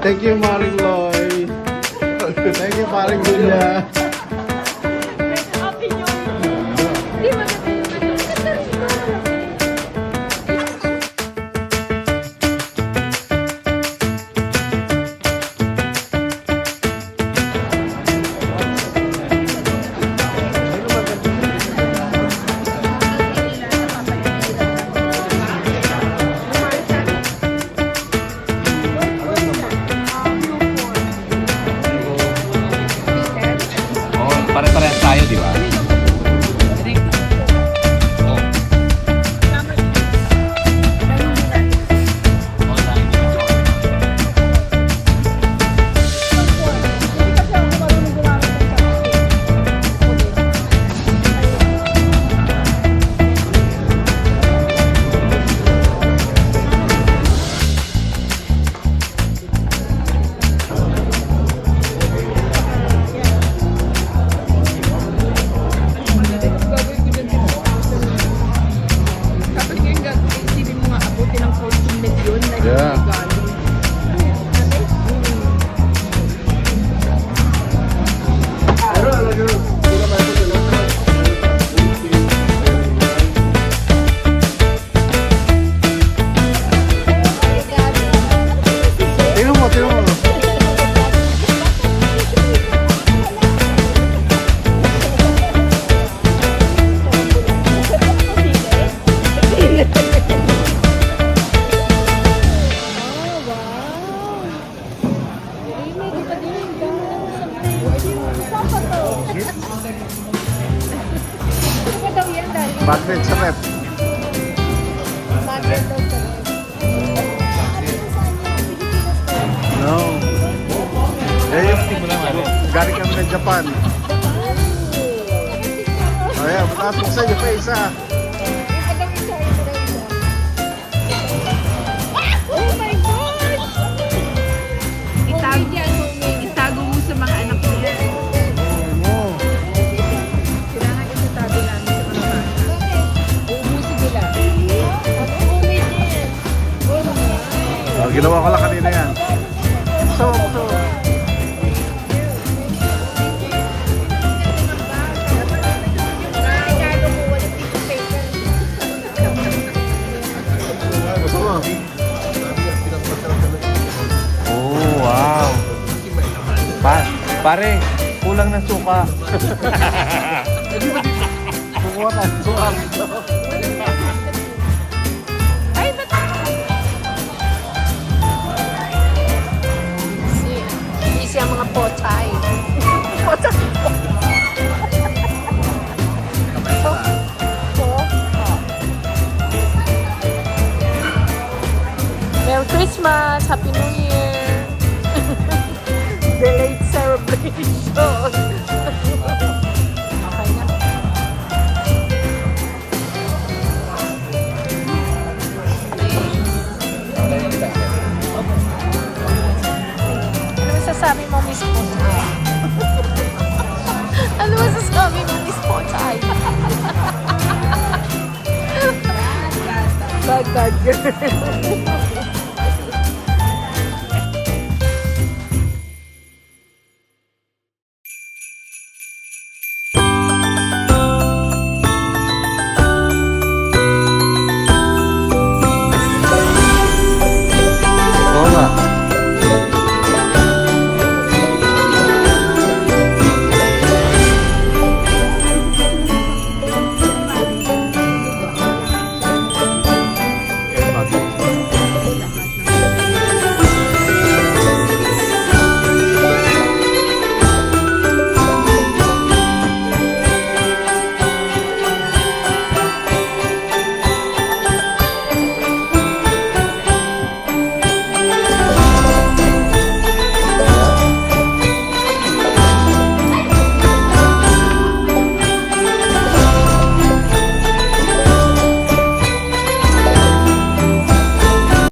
Thank you, Maring Loy. Thank you, Maring Julia. Pare-parehas tayo, di ba? Magnet sa rep. Magnet daw sa No. Galing kami ng Japan. Ayan, mataas mo sa iyo pa isa. Oh my gosh! Itago mo sa mga anak mo yan. Kailangan itatago namin sa mga bata. Uubusin nila. Ginawa ko lang kanina yan. So. Oh, wow. Pare, kulang ng suka. Kukuha na. Suka. Ay, ba't? Easy ang mga pochay. Pochay. Merry Christmas! Happy New Year! Delayed celebration! Okay na. Ano masasabi mo, Miss Pochay? Ano masasabi mo, Miss Pochay? Bad girl.